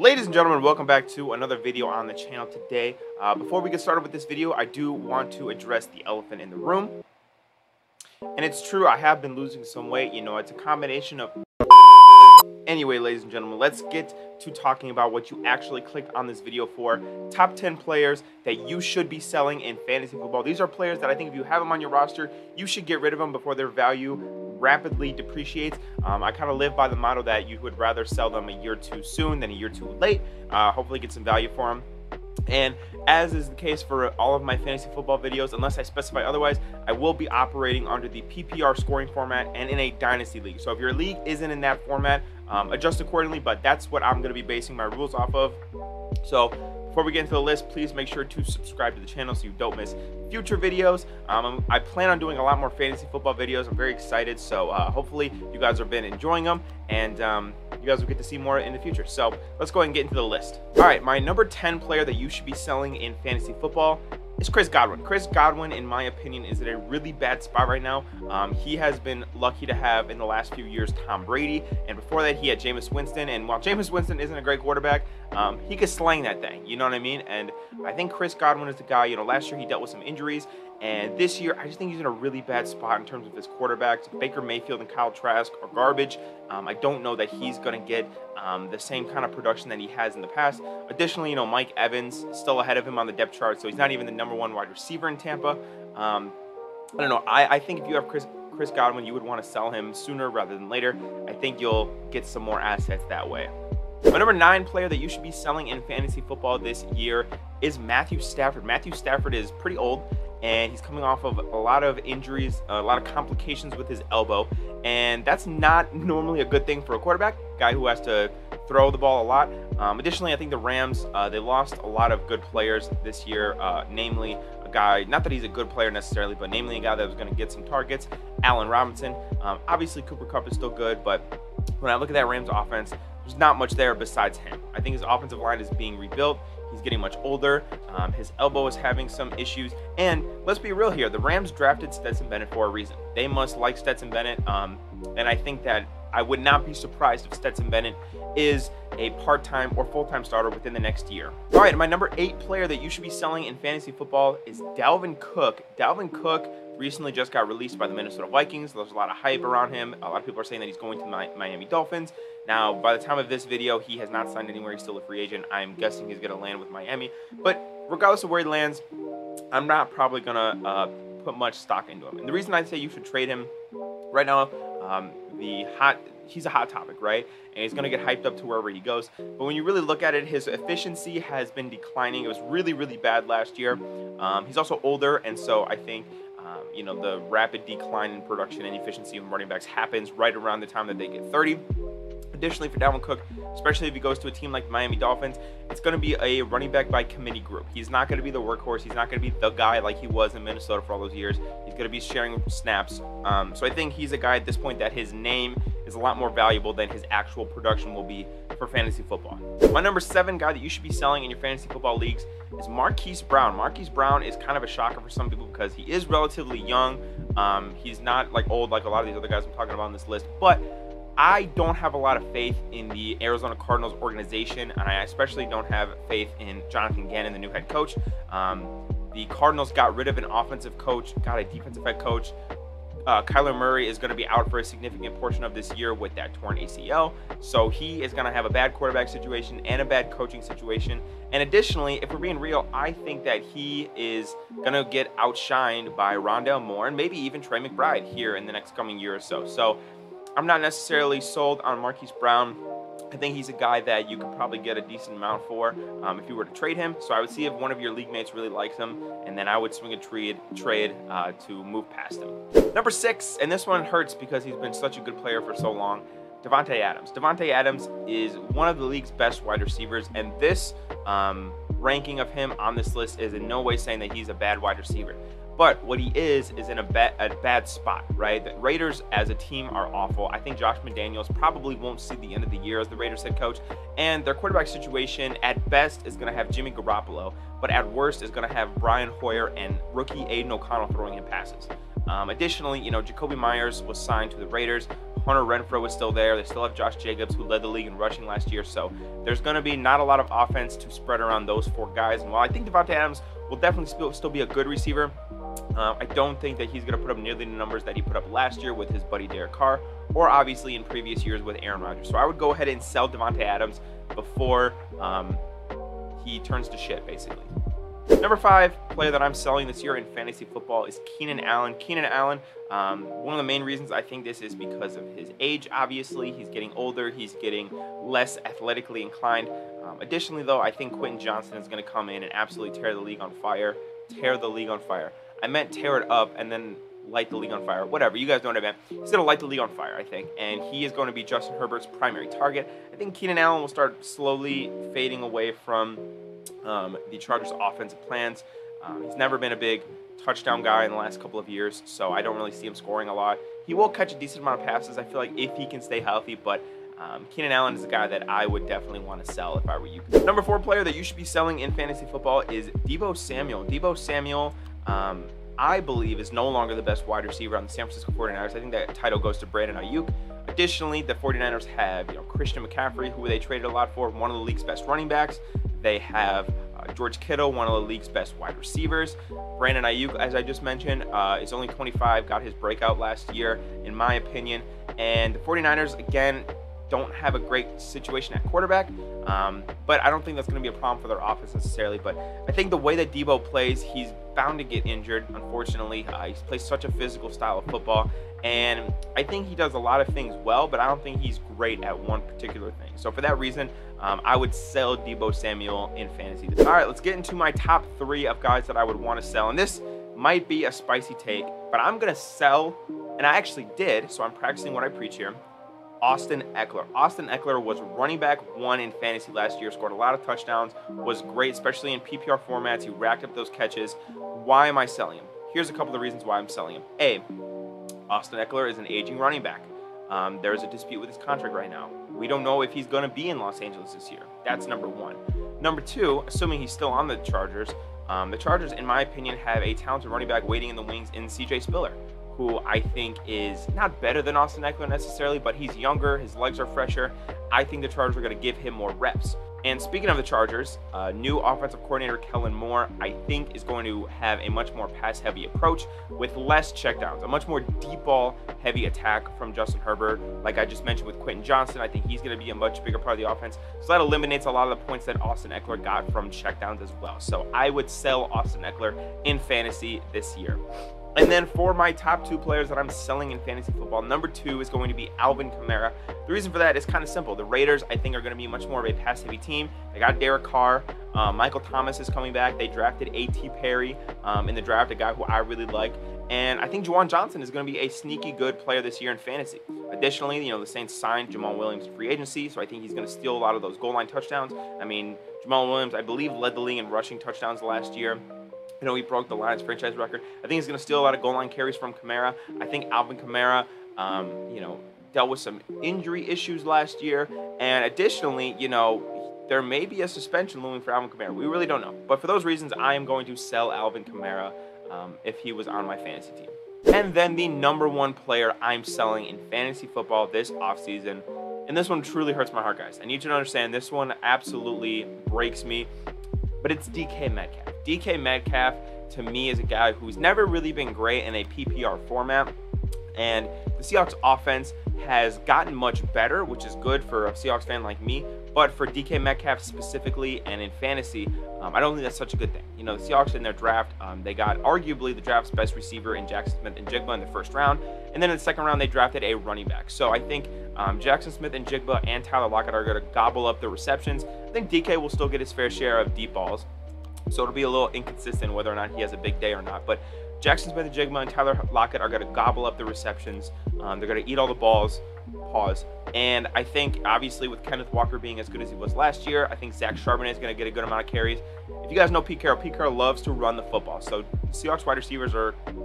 Ladies and gentlemen, welcome back to another video on the channel today. Before we get started with this video, I do want to address the elephant in the room. And it's true, I have been losing some weight. You know, it's a combination of... Anyway, ladies and gentlemen, let's get to talking about what you actually clicked on this video for. Top 10 players that you should be selling in fantasy football. These are players that I think if you have them on your roster, you should get rid of them before their value rapidly depreciates. I kind of live by the motto that you would rather sell them a year too soon than a year too late. Hopefully get some value for them. And as is the case for all of my fantasy football videos, unless I specify otherwise, I will be operating under the PPR scoring format and in a dynasty league. So if your league isn't in that format, adjust accordingly, but that's what I'm going to be basing my rules off of. So before we get into the list, please make sure to subscribe to the channel so you don't miss future videos. I plan on doing a lot more fantasy football videos. I'm very excited, so hopefully you guys have been enjoying them, and you guys will get to see more in the future. So let's go ahead and get into the list. All right, my number 10 player that you should be selling in fantasy football is Chris Godwin. Chris Godwin, in my opinion, is in a really bad spot right now. He has been lucky to have, in the last few years, Tom Brady, and before that, he had Jameis Winston. And while Jameis Winston isn't a great quarterback, he could slang that thing, you know what I mean? And I think Chris Godwin is the guy. You know, last year he dealt with some injuries, and this year I just think he's in a really bad spot in terms of his quarterbacks. Baker Mayfield and Kyle Trask are garbage. I don't know that he's going to get the same kind of production that he has in the past. Additionally, you know, Mike Evans is still ahead of him on the depth chart, so he's not even the #1 wide receiver in Tampa. I don't know. I think if you have Chris Godwin, you would want to sell him sooner rather than later. I think you'll get some more assets that way. My number 9 player that you should be selling in fantasy football this year is Matthew Stafford. Matthew Stafford is pretty old, and he's coming off of a lot of injuries, a lot of complications with his elbow, and that's not normally a good thing for a quarterback, guy who has to throw the ball a lot. Additionally, I think the Rams, they lost a lot of good players this year, namely a guy, not that he's a good player necessarily, but namely a guy that was going to get some targets, Allen Robinson. Obviously, Cooper Kupp is still good, but when I look at that Rams offense, there's not much there besides him. I think his offensive line is being rebuilt. He's getting much older. His elbow is having some issues. And let's be real here. The Rams drafted Stetson Bennett for a reason. They must like Stetson Bennett. And I think that I would not be surprised if Stetson Bennett is a part-time or full-time starter within the next year. All right, my number 8 player that you should be selling in fantasy football is Dalvin Cook. Dalvin Cook recently just got released by the Minnesota Vikings. There's a lot of hype around him. A lot of people are saying that he's going to Miami Dolphins. Now, by the time of this video, he has not signed anywhere. He's still a free agent. I'm guessing he's going to land with Miami. But regardless of where he lands, I'm not probably going to put much stock into him. And the reason I say you should trade him right now, he's a hot topic, right? And he's going to get hyped up to wherever he goes. But when you really look at it, his efficiency has been declining. It was really, really bad last year. He's also older, and so I think you know, the rapid decline in production and efficiency of running backs happens right around the time that they get 30. Additionally, for Dalvin Cook, especially if he goes to a team like the Miami Dolphins, it's going to be a running back by committee group. He's not going to be the workhorse. He's not going to be the guy like he was in Minnesota for all those years. He's going to be sharing snaps. So I think he's a guy at this point that his name is a lot more valuable than his actual production will be for fantasy football. My number 7 guy that you should be selling in your fantasy football leagues is Marquise Brown. Marquise Brown is kind of a shocker for some people because he is relatively young. He's not like old like a lot of these other guys I'm talking about on this list, but I don't have a lot of faith in the Arizona Cardinals organization, and I especially don't have faith in Jonathan Gannon, the new head coach. The Cardinals got rid of an offensive coach, got a defensive head coach. Kyler Murray is going to be out for a significant portion of this year with that torn ACL. So he is going to have a bad quarterback situation and a bad coaching situation. And additionally, if we're being real, I think that he is going to get outshined by Rondale Moore and maybe even Trey McBride here in the next coming year or so. So I'm not necessarily sold on Marquise Brown. I think he's a guy that you could probably get a decent amount for if you were to trade him. So I would see if one of your league mates really likes him, and then I would swing a trade to move past him. Number 6, and this one hurts because he's been such a good player for so long, Davante Adams. Davante Adams is one of the league's best wide receivers, and this ranking of him on this list is in no way saying that he's a bad wide receiver. But what he is in a bad spot, right? The Raiders as a team are awful. I think Josh McDaniels probably won't see the end of the year as the Raiders head coach. And their quarterback situation at best is going to have Jimmy Garoppolo, but at worst is going to have Brian Hoyer and rookie Aiden O'Connell throwing him passes. Additionally, you know, Jacoby Myers was signed to the Raiders. Hunter Renfrow is still there. They still have Josh Jacobs, who led the league in rushing last year. So there's going to be not a lot of offense to spread around those 4 guys. And while I think Davante Adams will definitely still be a good receiver, I don't think that he's going to put up nearly the numbers that he put up last year with his buddy Derek Carr, or obviously in previous years with Aaron Rodgers. So I would go ahead and sell Davante Adams before he turns to shit, basically. Number 5 player that I'm selling this year in fantasy football is Keenan Allen. Keenan Allen, one of the main reasons I think this is because of his age. Obviously, he's getting older. He's getting less athletically inclined. Additionally, though, I think Quentin Johnston is going to come in and absolutely tear the league on fire. Tear the league on fire. I meant tear it up and then light the league on fire. Whatever. You guys know what I meant. He's going to light the league on fire, I think. And he is going to be Justin Herbert's primary target. I think Keenan Allen will start slowly fading away from the Chargers' offensive plans. He's never been a big touchdown guy in the last couple of years, so I don't really see him scoring a lot. He will catch a decent amount of passes, I feel like, if he can stay healthy, but Keenan Allen is a guy that I would definitely want to sell if I were you. Number 4 player that you should be selling in fantasy football is Deebo Samuel. Deebo Samuel, I believe, is no longer the best wide receiver on the San Francisco 49ers. I think that title goes to Brandon Ayuk. Additionally, the 49ers have Christian McCaffrey, who they traded a lot for, one of the league's best running backs. They have George Kittle, one of the league's best wide receivers. Brandon Ayuk, as I just mentioned, is only 25, got his breakout last year, in my opinion. And the 49ers, again, don't have a great situation at quarterback, but I don't think that's going to be a problem for their offense necessarily. But I think the way that Deebo plays, he's bound to get injured, unfortunately. He plays such a physical style of football, and I think he does a lot of things well, but I don't think he's great at one particular thing. So for that reason, I would sell Deebo Samuel in fantasy. All right, let's get into my top 3 of guys that I would want to sell, and this might be a spicy take, but I'm going to sell, and I actually did, so I'm practicing what I preach here, Austin Ekeler. Austin Ekeler was running back 1 in fantasy last year, scored a lot of touchdowns, was great, especially in PPR formats. He racked up those catches. Why am I selling him? Here's a couple of reasons why I'm selling him. A, Austin Ekeler is an aging running back. There's a dispute with his contract right now. We don't know if he's going to be in Los Angeles this year. That's number 1. Number 2, assuming he's still on the Chargers, in my opinion, have a talented running back waiting in the wings in CJ Spiller, who I think is not better than Austin Ekeler necessarily, but he's younger, his legs are fresher. I think the Chargers are going to give him more reps. And speaking of the Chargers, new offensive coordinator Kellen Moore, I think, is going to have a much more pass-heavy approach with less checkdowns, a much more deep ball-heavy attack from Justin Herbert. Like I just mentioned with Quentin Johnston, I think he's going to be a much bigger part of the offense. So that eliminates a lot of the points that Austin Ekeler got from checkdowns as well. So I would sell Austin Ekeler in fantasy this year. And then for my top 2 players that I'm selling in fantasy football, number 2 is going to be Alvin Kamara. The reason for that is kind of simple. The Raiders, I think, are going to be much more of a pass-heavy team. They got Derek Carr. Michael Thomas is coming back. They drafted A.T. Perry in the draft, a guy who I really like. And I think Juwan Johnson is going to be a sneaky good player this year in fantasy. Additionally, the Saints signed Jamal Williams in free agency, so I think he's going to steal a lot of those goal line touchdowns. I mean, Jamal Williams, I believe, led the league in rushing touchdowns last year. I know he broke the Lions franchise record. I think he's going to steal a lot of goal line carries from Kamara. I think Alvin Kamara, dealt with some injury issues last year. And additionally, there may be a suspension looming for Alvin Kamara. We really don't know. But for those reasons, I am going to sell Alvin Kamara if he was on my fantasy team. And then the number 1 player I'm selling in fantasy football this offseason, and this one truly hurts my heart, guys. I need you to understand this one absolutely breaks me, but it's DK Metcalf. DK Metcalf, to me, is a guy who's never really been great in a PPR format, and the Seahawks offense has gotten much better, which is good for a Seahawks fan like me, but for DK Metcalf specifically and in fantasy, I don't think that's such a good thing. The Seahawks in their draft, they got arguably the draft's best receiver in Jackson Smith-Njigba in the first round, and then in the second round, they drafted a running back. So I think Jackson Smith-Njigba and Tyler Lockett are going to gobble up the receptions. I think DK will still get his fair share of deep balls, so it'll be a little inconsistent whether or not he has a big day or not. But Jackson Smith-Njigba and Tyler Lockett are going to gobble up the receptions. They're going to eat all the balls. Pause. And I think, obviously, with Kenneth Walker being as good as he was last year, I think Zach Charbonnet is going to get a good amount of carries. If you guys know Pete Carroll loves to run the football. So Seahawks wide receivers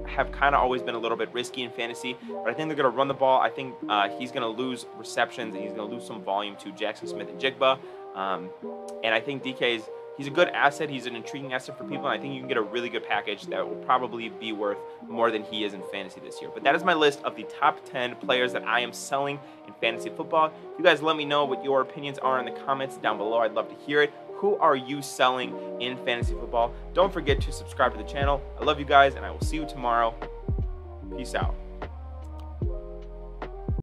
have kind of always been a little bit risky in fantasy, but I think they're going to run the ball. I think he's going to lose receptions, and he's going to lose some volume to Jackson Smith-Njigba. And I think DK is he's a good asset. He's an intriguing asset for people, and I think you can get a really good package that will probably be worth more than he is in fantasy this year. But that is my list of the top 10 players that I am selling in fantasy football. You guys let me know what your opinions are in the comments down below. I'd love to hear it. Who are you selling in fantasy football? Don't forget to subscribe to the channel. I love you guys, and I will see you tomorrow. Peace out.